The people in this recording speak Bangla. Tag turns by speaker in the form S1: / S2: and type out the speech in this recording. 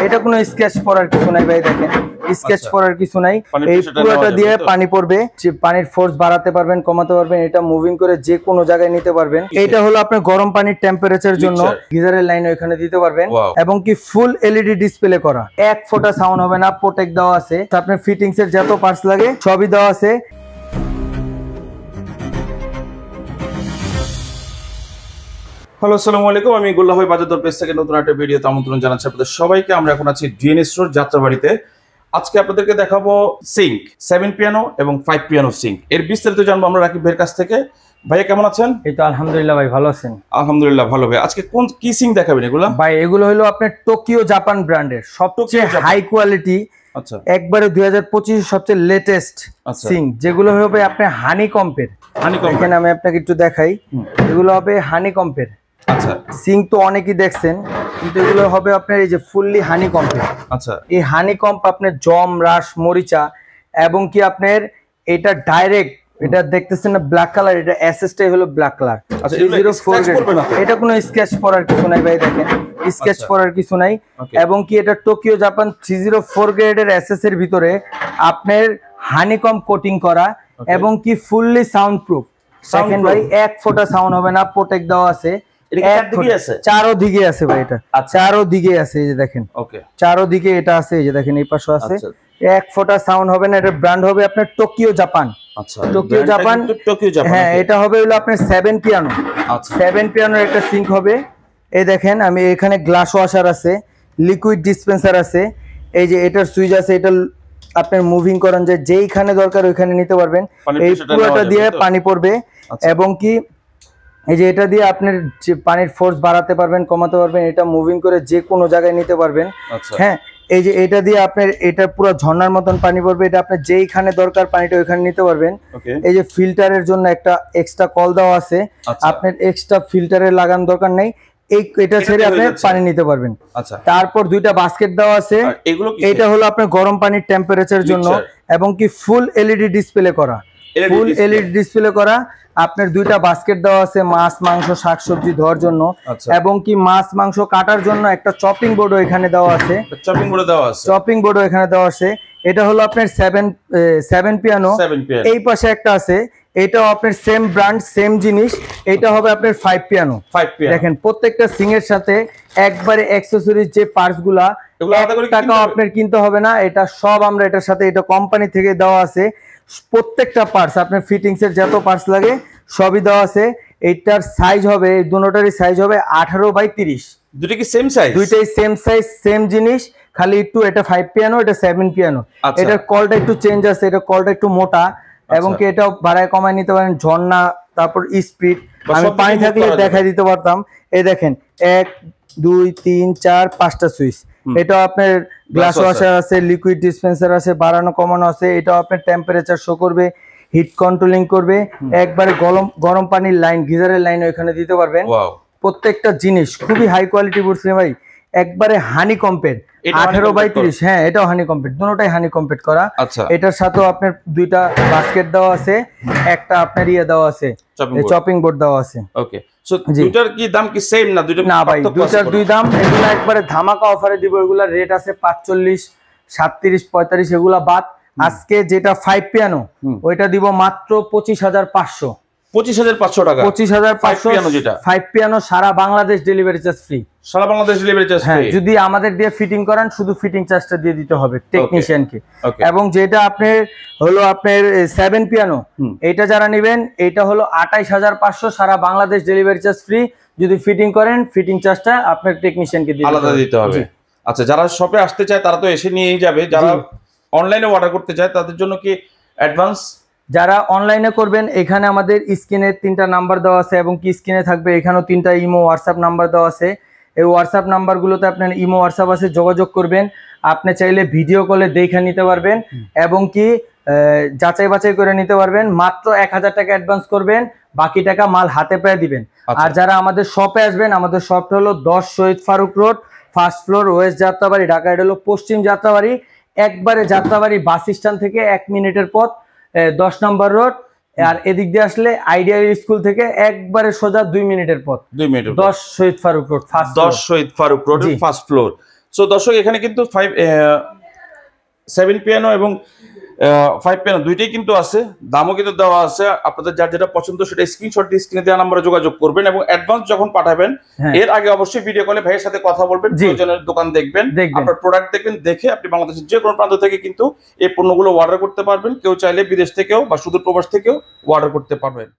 S1: এটা কোনো স্কেচ পড়ার কিছু নাই ভাই, দেখেন স্কেচ পড়ার কিছু নাই। এই পুরোটা দিয়ে পানি পড়বে, পানির ফোর্স বাড়াতে পারবেন, কমাতে পারবেন, এটা মুভিং করে যে কোনো জায়গায় নিতে পারবেন। এটা হলো আপনার গরম পানির টেম্পারেচার জন্য, গিজারের লাইন ওখানে দিতে পারবেন এবং কি ফুল এলইডি ডিসপ্লে করা, এক ফোঁটা সাউন্ড হবে না, প্রোটেক্ট দেওয়া আছে। আপনার ফিটিংস এর যত পার্টস লাগে সবই দেওয়া আছে।
S2: হ্যালো, আসসালামু আলাইকুম। আমি গোল্লা ভাই বাজার দর পেজ থেকে নতুন একটা ভিডিওতে আমন্ত্রণ জানাচ্ছি আপনাদের সবাইকে। আমরা এখন আছি ডিএনএস রোড যাত্রাবাড়িতে। আজকে আপনাদেরকে দেখাবো সিঙ্ক 7 পিয়ানো এবং 5 পিয়ানো সিঙ্ক। এর বিস্তারিত জানবো আমরা রাকিব ভাইয়ের কাছ থেকে। ভাইয়া কেমন আছেন?
S1: এই তো আলহামদুলিল্লাহ ভাই, ভালো আছেন?
S2: আলহামদুলিল্লাহ ভালো। ভাই আজকে কোন কি সিঙ্ক দেখাবেন এগুলো?
S1: ভাই এগুলো হলো আপনার টোকিও জাপান ব্র্যান্ডের সবচেয়ে হাই কোয়ালিটি,
S2: আচ্ছা
S1: একবারে 2025 সবচেয়ে লেটেস্ট সিঙ্ক, যেগুলো হবে আপনার হানি কম্পের। এখানে আমি আপনাকে একটু দেখাই, এগুলো হবে হানি কম্পের।
S2: আচ্ছা,
S1: সিঙ্ক তো অনেকেই দেখছেন, কিন্তু এগুলো হবে আপনার এই যে ফুললি হানি কম্পের।
S2: আচ্ছা, এই
S1: হানি কম্প আপনার জম, রাস, মরিচা এবং কি আপনার এটা ডাইরেক্ট, এটা দেখতেছেন না ব্ল্যাক কালার, এটা এসএসটাই হলো ব্ল্যাক কালার।
S2: আচ্ছা,
S1: 304 এটা কোনো স্কেচ পড়ার কিছু নাই ভাই, দেখেন স্কেচ পড়ার কিছু নাই। এবং কি এটা টোকিও জাপান 304 গ্রেডের এসএস এর ভিতরে আপনার হানিকম কোটিং করা এবং কি ফুললি সাউন্ড প্রুফ। দেখেন ভাই, এক ফোঁটা সাউন্ড হবে না, প্রোটেক্ট দেওয়া আছে। চারোদিকে আছে ভাই, এটা চারোদিকে আছে, এই যে দেখেন চারোদিকে এটা আছে, এই যে দেখেন এই পাশে আছে। এক ফোঁটা সাউন্ড হবে না। এটা ব্র্যান্ড হবে আপনার টোকিও জাপান।
S2: আচ্ছা,
S1: টোকিও জাপান, হ্যাঁ এটা হবে হলো আপনার 7 পিয়ানো। 7 পিয়ানোর একটা সিঙ্ক হবে। এই দেখেন আমি এখানে গ্লাস ওয়াশার আছে, লিকুইড ডিসপেন্সার আছে, এই যে এটার সুইচ আছে, এটা আপনার মুভিং করেন যে যেইখানে দরকার ওইখানে নিতে পারবেন। এই পুরোটা দিয়ে পানি পড়বে এবং কি এই যে এটা দিয়ে আপনার যে পানির ফোর্স বাড়াতে পারবেন, কমাতে পারবেন, এটা মুভিং করে যে কোনো জায়গায় নিতে পারবেন। হ্যাঁ, এই যে এটা দিয়ে আপনার এটা পুরো ঝর্ণার মতন পানি পড়বে, এটা আপনার যেইখানে দরকার পানিটা ওইখানে নিতে পারবেন। এই যে ফিল্টারের জন্য একটা এক্সট্রা কল দেওয়া আছে, আপনার এক্সট্রা ফিল্টারের লাগানো দরকার নেই, এটা ছেড়ে আপনি পানি নিতে পারবেন। তারপর দুইটা বাস্কেট দেওয়া আছে, এটা হলো আপনার গরম পানির টেম্পারেচার জন্য এবং কি ফুল এলইডি ডিসপ্লে করা, ফুল এলইডি ডিসপ্লে করা। আপনার দুইটা বাস্কেট দেওয়া আছে মাছ, মাংস, শাকসবজি ধোয়ার জন্য এবং কি মাছ মাংস কাটার জন্য একটা চপিং বোর্ডও এখানে দেওয়া আছে। চপিং বোর্ডও এখানে দেওয়া আছে। এটা হলো আপনার 7 পিয়ানো। এই পাশে একটা আছে, এটাও আপনার সেম ব্র্যান্ড, সেম জিনিস। এটা হবে আপনার 5 পিয়ানো। দেখেন প্রত্যেকটা সিং এর সাথে একবারে অ্যাকসেসরিজ যে পার্টস গুলা, টাকাও আপনার কিনতে হবে না, এটা সব আমরা এটার সাথে, এটা কোম্পানি থেকে দেওয়া আছে। প্রত্যেকটা পার্টস আপনার ফিটিংস এর যত পার্টস লাগে সবই দেওয়া আছে। এইটার সাইজ হবে, এই দুটোটারই সাইজ হবে 18x30।
S2: দুটো কি সেম সাইজ?
S1: দুইটাই সেম সাইজ, সেম জিনিস, খালি একটু এটা 5 পিয়ানো, এটা 7 পিয়ানো। এটার কলটা একটু চেঞ্জ আছে, এটা কলটা একটু মোটা এবং কি এটাও বাড়ায় কমায় নিতে পারেন। ঝর্ণা, তারপর স্পিড, আমি পানি থাকলে দেখাই দিতে পারতাম। এই দেখেন 1 2 3 4 5টা সুইচ। এটা আপনার গ্লাস ওয়াশার আছে, লিকুইড ডিসপেন্সার আছে, বাড়ানো কমানো আছে। এটাও আপনার টেম্পারেচার শো করবে, হিট কন্ট্রোলিং করবে। একবারে গরম পানির লাইন, গিজারের লাইন ওইখানে দিতে পারবেন। প্রত্যেকটা জিনিস খুবই হাই কোয়ালিটি বলছি ভাই, একবারে হানি কম্পেট 18x30। হ্যাঁ, এটাও হানি কম্পেট, দুটোটাই হানি কম্পেট করা। এটার সাথেও আপনার দুইটা বাস্কেট দেওয়া আছে, একটা আপনার ইয়ে দেওয়া আছে, চপিং বোর্ড দেওয়া আছে।
S2: ওকে, সো দুইটার কি দাম কি সেম না? দুইটা
S1: না ভাই, দুইটার দুই দাম। এগুলা একবারে ধামাকা অফারে দিব। এগুলা রেট আছে 45 37 45, এগুলা বাদ। আজকে যেটা 5 পিয়ানো ওইটা দিব মাত্র 25,500।
S2: 25,500 টাকা।
S1: 25,500 যেটা 5 পিয়ানো, সারা বাংলাদেশ ডেলিভারি চার্জ ফ্রি।
S2: সারা বাংলাদেশ ডেলিভারি চার্জ ফ্রি।
S1: যদি আমাদের দিয়ে ফিটিং করান, শুধু ফিটিং চার্জটা দিয়ে দিতে হবে টেকনিশিয়ানকে। এবং যেটা আপনার হলো আপনার 7 পিয়ানো, এটা যারা নেবেন এটা হলো 28,500, সারা বাংলাদেশ ডেলিভারি চার্জ ফ্রি। যদি ফিটিং করেন, ফিটিং চার্জটা আপনার টেকনিশিয়ানকে
S2: আলাদা দিতে হবে। আচ্ছা, যারা শপে আসতে চায় তারা তো এসে নিয়েই যাবে, যারা অনলাইনে অর্ডার করতে চায় তাদের জন্য কি অ্যাডভান্স?
S1: যারা অনলাইনে করবেন, এখানে আমাদের স্ক্রিনে 3টা নাম্বার দেওয়া আছে এবং কি স্ক্রিনে থাকবে এখানেও 3টা ইমো হোয়াটসঅ্যাপ নাম্বার দেওয়া আছে। এই হোয়াটসঅ্যাপ নাম্বারগুলোতে আপনার ইমো হোয়াটসঅ্যাপ আছে, যোগাযোগ করবেন। আপনি চাইলে ভিডিও কলে দেখে নিতে পারবেন এবং কি যাচাই বাছাই করে নিতে পারবেন। মাত্র 1000 টাকা অ্যাডভান্স করবেন, বাকি টাকা মাল হাতে পেয়ে দিবেন। আর যারা আমাদের শপে আসবেন, আমাদের শপটা হলো 10 Shahid Faruk road, first floor, west Jatrabari, Dhaka. এটা হলো পশ্চিম যাত্রাবাড়ি, একবারে যাত্রাবাড়ি বাস স্ট্যান্ড থেকে 1 মিনিটের পথ, 10 নম্বর রোড। আর এদিক দিয়ে আসলে আইডিয়াল স্কুল থেকে একবারে সোজা 2 মিনিটের পথ,
S2: 2 minute.
S1: 10 Shahid Faruk road,
S2: 10 Shahid Faruk road, first floor. So দর্শক এখানে কিন্তু 7 পিয়ানো এবং 5 পিয়ানো দুইটাই কিন্তু আছে, দামও কিন্তু দেওয়া আছে। আপনাদের যার যেটা পছন্দ সেটা স্ক্রিনশট দিয়ে স্ক্রিনে দেওয়া নম্বরে যোগাযোগ করবেন এবং অ্যাডভান্স যখন পাঠাবেন এর আগে অবশ্যই ভিডিও কলে ভাইয়ের সাথে কথা বলবেন, প্রয়োজনের দোকান দেখবেন, আপনার প্রোডাক্ট দেখবেন, দেখে আপনি বাংলাদেশের যে কোনো প্রান্ত থেকে কিন্তু এই পণ্যগুলো অর্ডার করতে পারবেন। কেউ চাইলে বিদেশ থেকেও বা সুদূর প্রবাস থেকেও অর্ডার করতে পারবেন।